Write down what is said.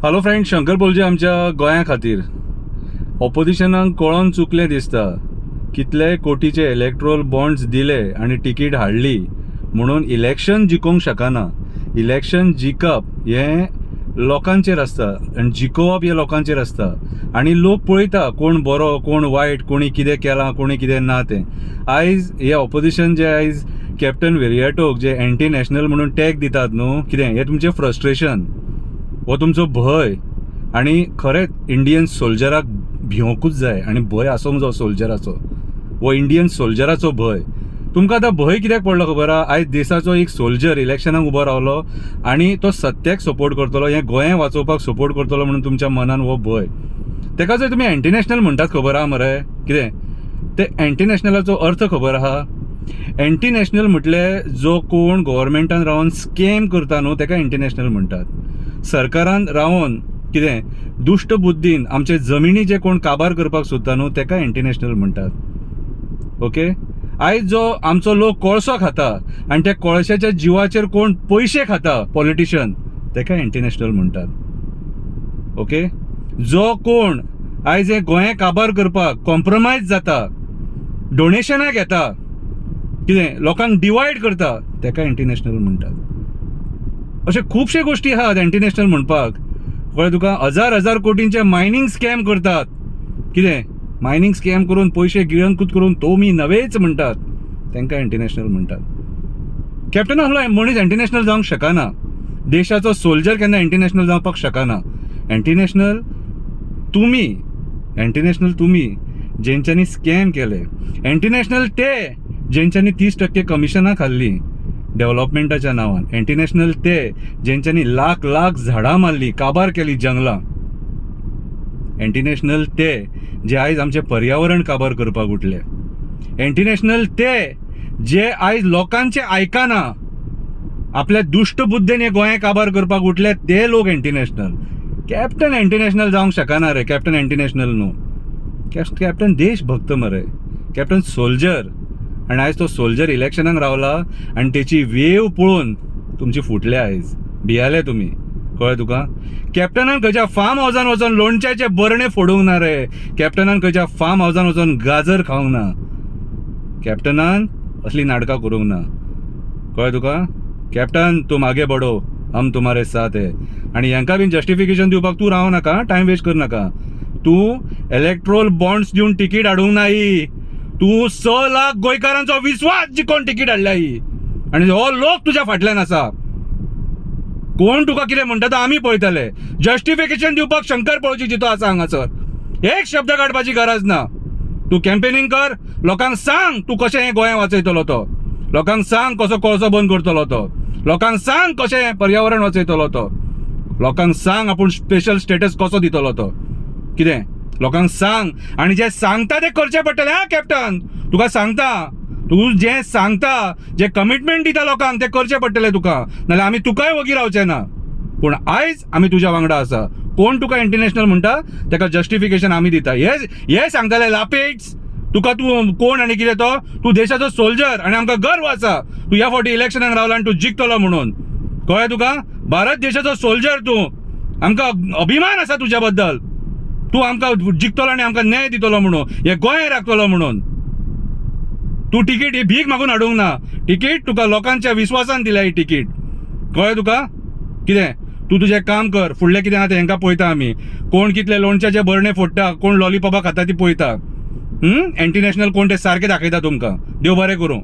Hello friend, Shankar बोलचे आमच्या गोंया खातीर ऑपोजिशनाक कळोन चुकलें दिसता. कितले कोटीचे इलेक्ट्रोल बॉन्ड्स दिले आनी टिकीट हाडली म्हणून इलेक्शन जिखोवंक शकना. इलेक्शन जिखप हें लोकांचेर आसता आनी जिखोवप हें लोकांचेर आसता. आनी लोक पळयता कोण बरो कोण वायट, कोणी कितें केलां कोणी कितें ना तें. आयज हे ऑपोजिशन जे आयज कॅप्टन विरियाटोक जे एंटी नॅशनल म्हणून टॅग दितात न्हू, कितें हें तुमचें फ्रस्ट्रेशन, हो तुमचो भंय. आनी खरेंच इंडियन सोल्जराक भिवंकूच जाय आनी भंय आसूंक जाय सोल्जराचो, हो इंडियन सोल्जराचो भंय. तुमकां आतां भंय कित्याक पडलो खबर आहा? आयज देशाचो एक सोल्जर इलेक्शनाक उबो रावलो आनी तो सत्याक सपोर्ट करतलो, हें गोंय वाचोवपाक सपोर्ट करतलो म्हणून तुमच्या मनान हो भंय. तेका जर तुमी एंटी नॅशनल म्हणटात खबर आहा मरे, कितें ते एंटी नॅशनलाचो अर्थ खबर आहा? एंटी नॅशनल म्हटले जो कोण गव्हर्मेंटान रावन स्कॅम करता न्हू तेका एंटी नॅशनल म्हणटात. सरकारान रावन कितें दुष्ट बुद्धीन आमचे जमिनी जे कोण काबार करपाक सोदता न्हू तेका एंटी नॅशनल म्हणटात. ओके, आयज जो आमचो लोक कोळसो खाता आनी त्या कोळशाच्या जिवाचेर कोण पयशे खाता पॉलिटिशियन तेका एंटी नॅशनल म्हणटात. ओके, जो कोण आयज हे गोंय काबार करपाक कॉम्प्रमायज जाता, डोनेशनां घेता, कितें लोकांक डिवायड करता तेका एंटी नॅशनल म्हणटात. अशे खुबशे गोष्टी आहात एंटी नॅशनल म्हणपाक. कळ्ळें तुका? हजार कोटींचे मायनींग स्कॅम करतात, कितें मायनींग स्कॅम करून पयशे गिळंकूत करून तोमी नवेच म्हणटात, तांकां एंटी नॅशनल म्हणटात. कॅप्टन आहलो मनीस एंटी नॅशनल जावंक शकना. देशाचो सोल्जर केन्ना एंटी नॅशनल जावपाक शकना. एंटी नॅशनल तुमी जेंच्यांनी स्कॅम केले. एंटी नॅशनल ते जेंच्यांनी 30% कमिशनां खाल्ली डेव्हलपमेंटाच्या नांवान. एंटी नॅशनल ते जेंच्यांनी लाख झाडां मारली, काबार केली जंगलां. एंटी नॅशनल ते जे आयज आमचे पर्यावरण काबार करपाक उठले. एंटी नॅशनल ते जे आयज लोकांचे आयकना, आपल्या दुष्ट बुद्धीन हे गोंय काबार करपाक उठले ते लोक anti national. Captain anti national जावंक शकना रे. कॅप्टन एंटी नॅशनल न्हू, कॅप्टन देशभक्त मरे, कॅप्टन सोल्जर. आनी आयज तो सोल्जर इलेक्शनाक रावला आनी तेची वेव पळोवन तुमची फुटले. आयज भियाले तुमी. कळ्ळें तुका? कॅप्टनान खंयच्या फार्म हावजान वचोन लोणच्याचे बरणे फोडूंक ना रे. कॅप्टनान खंयच्या फार्म हावजान वचोन गाजर खावंक ना. कॅप्टनान असली नाटकां करूंक ना. कळ्ळें तुका? कॅप्टन तुम आगे बढो, हम तुम्हारे साथ है. आनी हांकां बीन जस्टिफिकेशन दिवपाक तूं रावं नाका, टायम वेस्ट कर नाका. तूं इलेक्ट्रोल बॉन्ड्स दिवन तिकीट हाडूंक नाही. तूं 6 लाख गोंयकारांचो विश्वास जिखोवन तिकीट हाडल्या ही. आनी हो लोक तुज्या फाटल्यान आसा. कोण तुका कितें म्हणटा तो आमी पळयतले. जस्टिफिकेशन दिवपाक शंकर पळोवची जितो आसा हांगासर. एक शब्द काडपाची गरज ना. तूं कॅम्पेनिंग कर, लोकांक सांग तूं कशें हें गोंय वाचयतलो तो. लोकांक सांग कसो कोळसो बंद करतलो तो. लोकांक सांग कशें पर्यावरण वाचयतलो तो. लोकांक सांग आपूण स्पेशल स्टेटस कसो दितलो तो. कितें लोकांक सांग. आनी जे सांगता ते करचें पडटलें. हा कॅप्टन, तुका सांगता, तूं जें सांगता, जे कमिटमेंट दिता लोकांक ते करचें पडटलें तुका, नाल्यार आमी तुकाय वगी रावचे ना. पूण आयज आमी तुज्या वांगडा आसा. कोण तुका एंटी नॅशनल म्हणटा तेका जस्टिफिकेशन आमी दिता. हे सांगताले लापेट्स तुका तूं कोण आनी कितें तो. तूं देशाचो सोल्जर आनी आमकां गर्व आसा तूं ह्या फावटी इलेक्शनाक रावला आनी तूं जिखतलो म्हणून. कळ्ळें तुका? भारत देशाचो सोल्जर तूं. आमकां अभिमान आसा तुज्या बद्दल. तूं आमकां जिखतलो आनी आमकां न्याय दितलो म्हणून, हे गोंय राखतलो म्हणून. तूं तिकीट ही भीक मागून हाडूंक ना. तिकीट तुका लोकांच्या विश्वासान दिल्या ही तिकीट. कळ्ळें तुका? कितें तूं तुजें काम कर. फुडलें कितें आहा तें हांकां पळयता आमी. कोण कितले लोणच्याचे बरणे फोडटा, कोण लॉलिपॉपां खाता ती पळयता. एंटी नॅशनल कोण ते सारकें दाखयता तुमकां. देव बरें करूं.